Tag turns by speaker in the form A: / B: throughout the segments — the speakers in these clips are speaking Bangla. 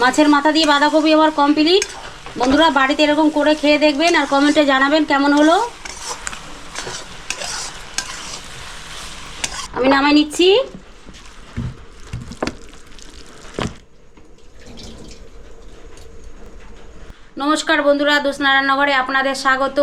A: মাছের মাথা দিয়ে বাঁধাকপি আমার কমপ্লিট। বন্ধুরা বাড়িতে এরকম করে খেয়ে দেখবেন আর কমেন্টে জানাবেন কেমন হলো। আমি নামাই নিচ্ছি। নমস্কার বন্ধুরা, দোসনা রান্নাঘরে আপনাদের স্বাগত।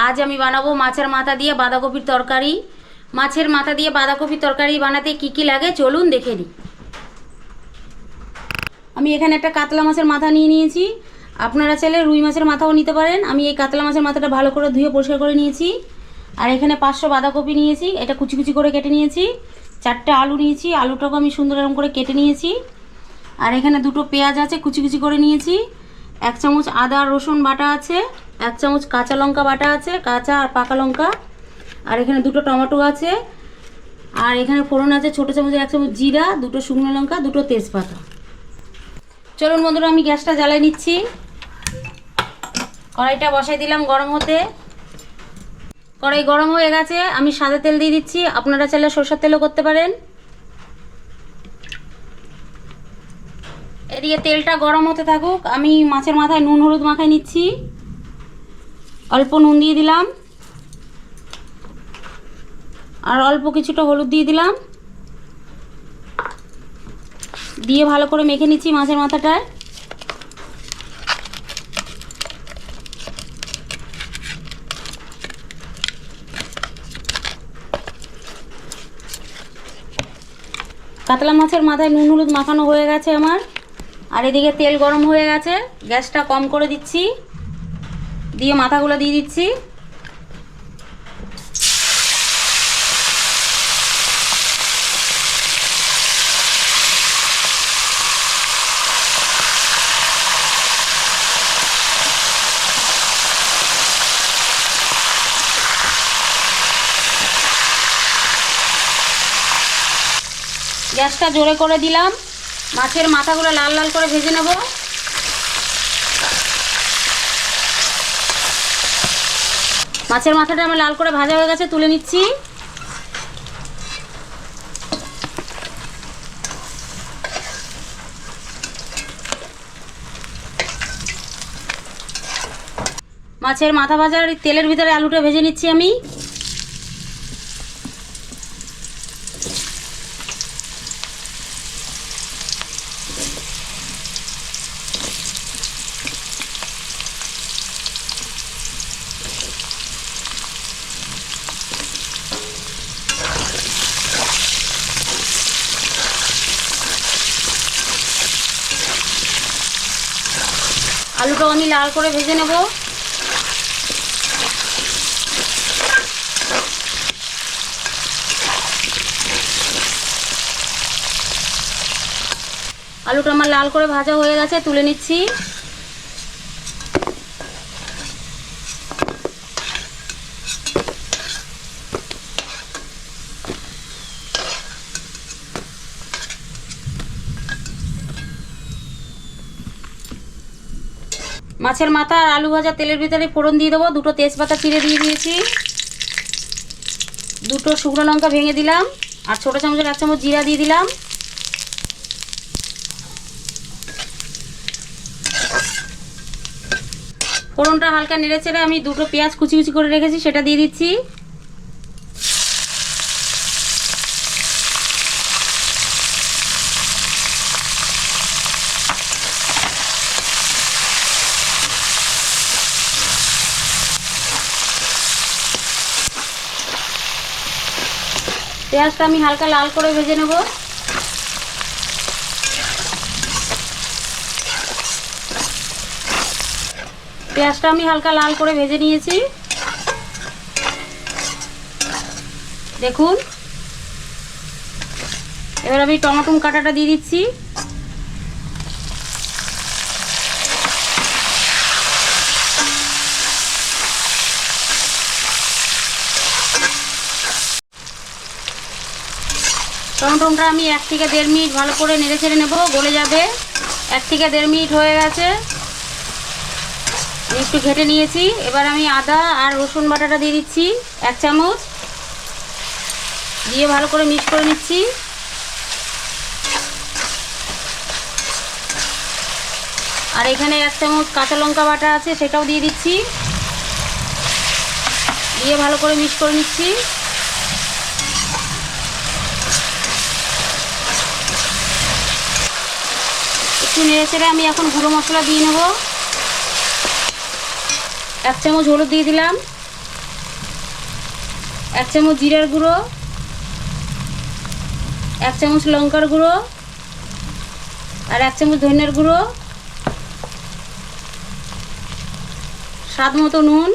A: আজ আমি বানাবো মাছের মাথা দিয়ে বাঁধাকপির তরকারি। মাছের মাথা দিয়ে বাঁধাকপির তরকারি বানাতে কি কি লাগে চলুন দেখে নিই। আমি এখানে একটা কাতলা মাছের মাথা নিয়ে নিয়েছি। আপনারা চাইলে রুই মাছের মাথাও নিতে পারেন। আমি এই কাতলা মাছের মাথাটা ভালো করে ধুয়ে পরিষ্কার করে নিয়েছি। আর এখানে 500 বাঁধাকপি নিয়েছি, এটা কুচি কুচি করে কেটে নিয়েছি। 4টে আলু নিয়েছি, আলুটাকে আমি সুন্দর এরকম করে কেটে নিয়েছি। আর এখানে 2টো পেঁয়াজ আছে, কুচি কুচি করে নিয়েছি। 1 চামচ আদা রসুন বাটা আছে, 1 চামচ কাঁচা লঙ্কা বাটা আছে, কাঁচা আর পাকা লঙ্কা। আর এখানে 2টো টমেটো আছে। আর এখানে ফোড়ন আছে, ছোটো চামচে 1 চামচ জিরা, 2টো শুকনো লঙ্কা, 2টো তেজপাতা। চলুন বন্ধুরা আমি গ্যাসটা জ্বালিয়ে নিচ্ছি। কড়াইটা বসাই দিলাম গরম হতে। কড়াই গরম হয়ে গেছে, আমি সাদা তেল দিয়ে দিচ্ছি। আপনারা চাইলে সরষের তেলও করতে পারেন। এদিকে তেলটা গরম হতে থাকুক, আমি মাছের মাথায় নুন হলুদ মাখাই নিচ্ছি। অল্প নুন দিয়ে দিলাম আর অল্প কিছুটা হলুদ দিয়ে দিলাম, দিয়ে ভালো করে মেখে নিচ্ছি মাছের মাথাটায়। কাতলা মাছের মাথায় নুন হলুদ মাখানো হয়ে গেছে আমার। আর এদিকে তেল গরম হয়ে গেছে, গ্যাসটা কম করে দিচ্ছি, দিয়ে মাথাগুলো দিয়ে দিচ্ছি। গ্যাসটা জোরে করে দিলাম, মাছের মাথাগুলো লাল লাল করে ভেজে নেব। মাছের মাথাটা আমার লাল করে ভাজা হয়ে গেছে, তুলে নিচ্ছি। মাছের মাথা ভাজার তেলের ভিতরে আলুটা ভেজে নিচ্ছি আমি। আলুটাও আমি লাল করে ভেজে নেব। আলুটা আমার লাল করে ভাজা হয়ে গেছে, তুলে নিচ্ছি। মাছের মাথা আর আলু ভাজা তেলের ভিতরে ফোড়ন দিয়ে দেবো। 2টো তেজপাতা চিড়ে দিয়ে দিয়েছি, 2টো শুকনো লঙ্কা ভেঙে দিলাম, আর ছোটো চামচের 1 চামচ জিরা দিয়ে দিলাম। ফোড়নটা হালকা নেড়ে চেড়ে আমি 2টো পেঁয়াজ কুচি কুচি করে রেখেছি সেটা দিয়ে দিচ্ছি। পেঁয়াজটা আমি হালকা লাল করে ভেজে নেব। পেঁয়াজটা আমি হালকা লাল করে ভেজে নিয়েছি, দেখুন। এবার আমি টমেটো কাটাটা দিয়ে দিচ্ছি। টমেটোটা আমি 1 থেকে 1.5 মিনিট ভালো করে নেড়ে ছেড়ে নেব, গলে যাবে। 1 থেকে 1.5 মিনিট হয়ে গেছে, একটু ঘেটে নিয়েছি। এবার আমি আদা আর রসুন বাটাটা দিয়ে দিচ্ছি 1 চামচ, দিয়ে ভালো করে মিক্স করে নিচ্ছি। আর এখানে 1 চামচ কাঁচা লঙ্কা বাটা আছে, সেটাও দিয়ে দিচ্ছি। দিয়ে ভালো করে মিক্স করে নিচ্ছি। একটু নেড়ে চেড়ে আমি এখন গুঁড়ো মশলা দিয়ে নেব। 1 চামচ হলুদ দিয়ে দিলাম, 1 চামচ জিরার গুঁড়ো, 1 চামচ লঙ্কার গুঁড়ো আর 1 চামচ ধনিয়ার গুঁড়ো, স্বাদ মতো নুন,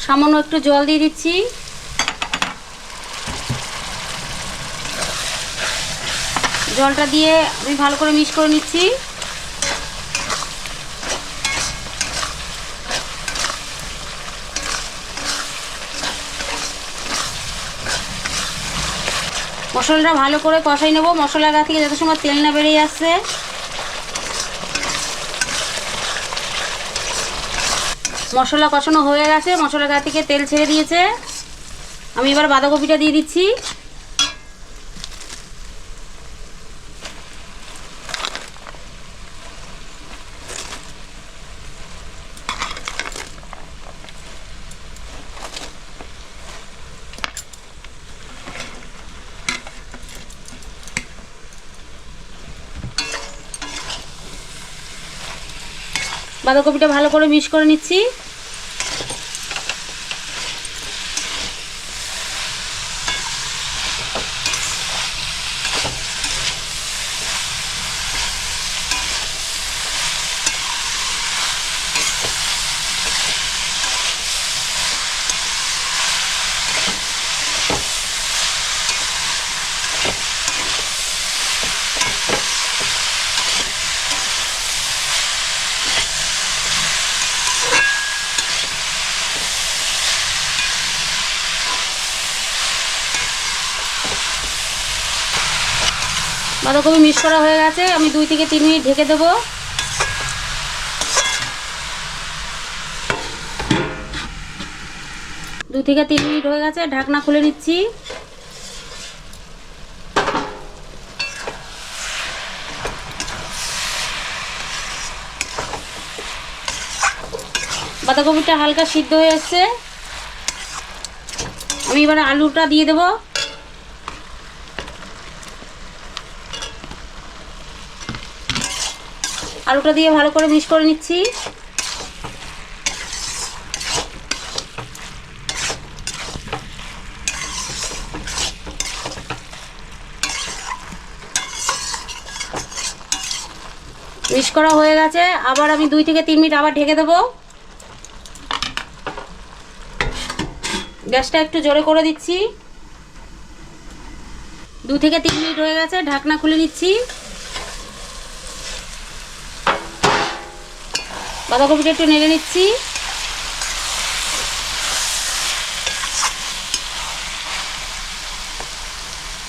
A: সামান্য একটু জল দিয়ে দিচ্ছি। জলটা দিয়ে আমি ভালো করে মিক্স করে নিচ্ছি। মশলাটা ভালো করে কষাই নেব, মশলার গা থেকে যত সময় তেল না বেরিয়ে আসছে। মশলা কষানো হয়ে গেছে, মশলার গা থেকে তেল ছেড়ে দিয়েছে। আমি এবার বাঁধাকপিটা দিয়ে দিচ্ছি। বাঁধাকপিটা ভালো করে মিক্স করে নিচ্ছি। বাঁধাকপি মিক্স করা হয়ে গেছে, আমি 2 থেকে 3 মিনিট ঢেকে দেবো। দু থেকে 3 মিনিট হয়ে গেছে, ঢাকনা খুলে নিচ্ছি। বাঁধাকপিটা হালকা সিদ্ধ হয়ে এসছে, আমি এবার আলুটা দিয়ে দেবো। আলুটা দিয়ে ভালো করে মিক্স করে নিচ্ছি। মিক্স করা হয়ে গেছে, আবার আমি 2 থেকে 3 মিনিট আবার ঢেকে দেবো। গ্যাসটা একটু জোরে করে দিচ্ছি। 2 থেকে 3 মিনিট হয়ে গেছে, ঢাকনা খুলে নিচ্ছি। বাঁধাকপিটা একটু নেড়ে নিচ্ছি।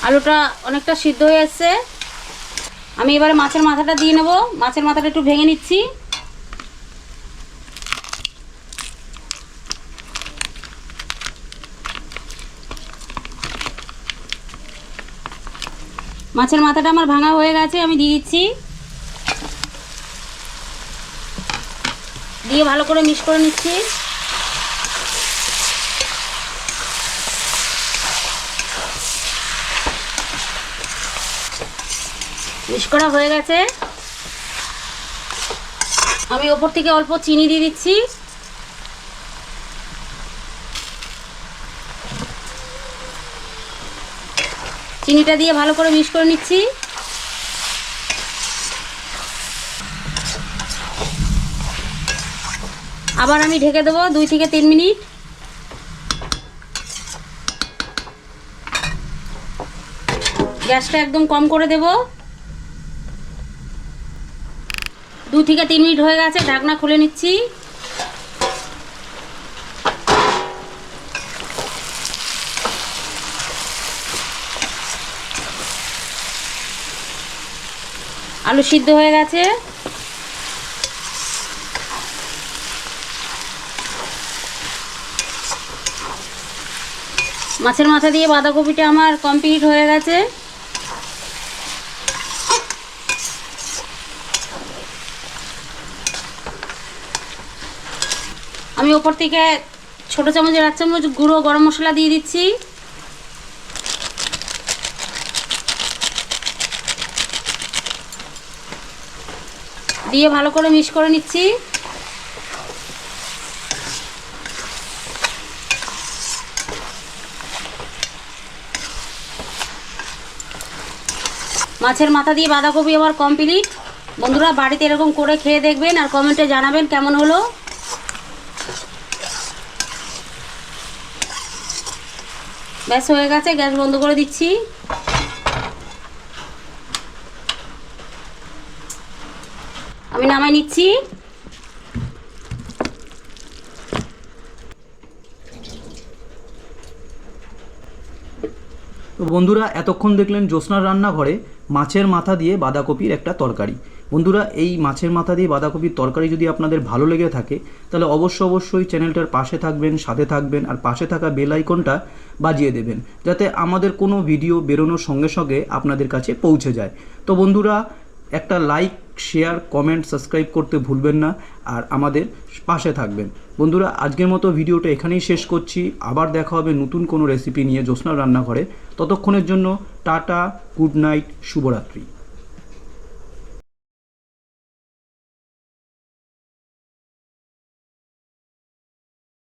A: আলুটা অনেকটা সিদ্ধ হয়ে এসছে, আমি এবারে মাছের মাথাটা দিয়ে নেব। মাছের মাথাটা একটু ভেঙে নিচ্ছি। মাছের মাথাটা আমার ভাঙা হয়ে গেছে, আমি দিয়ে দিচ্ছি। দিয়ে ভালো করে মিক্স করে নিচ্ছি। মিক্স করা হয়ে গেছে, আমি ওপর থেকে অল্প চিনি দিয়ে দিচ্ছি। চিনিটা দিয়ে ভালো করে মিক্স করে নিচ্ছি। আবার আমি ঢেকে দেবো 2 থেকে 3 মিনিট। গ্যাসটা একদম কম করে দেব। 2 থেকে 3 মিনিট হয়ে গেছে, ঢাকনা খুলে নিচ্ছি। আলু সিদ্ধ হয়ে গেছে। মাছের মাথা দিয়ে বাঁধাকপিটা আমার কমপ্লিট হয়ে গেছে। আমি ওপর থেকে ছোটো চামচের 1 চামচ গুঁড়ো গরম মশলা দিয়ে দিচ্ছি। দিয়ে ভালো করে মিক্স করে নিচ্ছি। মাছের মাথা দিয়ে বাঁধাকপি আমার কমপ্লিট। বন্ধুরা বাড়িতে এরকম করে খেয়ে দেখবেন আর কমেন্টে জানাবেন কেমন হলো। ব্যাস হয়ে গেছে, গ্যাস বন্ধ করে দিচ্ছি। আমি নামাই নিচ্ছি।
B: তো বন্ধুরা এতক্ষণ দেখলেন জ্যোৎস্নার রান্নাঘরে মাছের মাথা দিয়ে বাঁধাকপির একটা তরকারি। বন্ধুরা এই মাছের মাথা দিয়ে বাঁধাকপির তরকারি যদি আপনাদের ভালো লেগে থাকে তাহলে অবশ্যই চ্যানেলটার পাশে থাকবেন, সাথে থাকবেন আর পাশে থাকা বেল আইকনটা বাজিয়ে দেবেন যাতে আমাদের কোনো ভিডিও বেরোনোর সঙ্গে সঙ্গে আপনাদের কাছে পৌঁছে যায়। তো বন্ধুরা একটা লাইক, শেয়ার, কমেন্ট, সাবস্ক্রাইব করতে ভুলবেন না আর আমাদের পাশে থাকবেন। বন্ধুরা আজকের মতো ভিডিওটা এখানেই শেষ করছি। আবার দেখা হবে নতুন কোনো রেসিপি নিয়ে জ্যোৎস্নার রান্নাঘরে। ততক্ষণের জন্য টাটা, গুড নাইট, শুভরাত্রি।